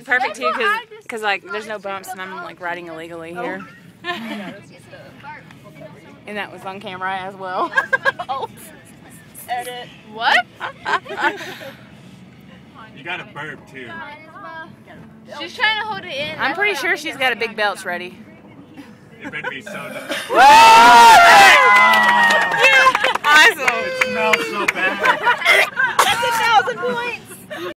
like perfect too because like there's no bumps and I'm like riding illegally here. And that was on camera as well. Oh. Edit. What? You got a burp too. She's trying to hold it in. I'm pretty sure she's got a big belch ready. It better be so nice. Awesome. It smells so bad. That's 1,000 points.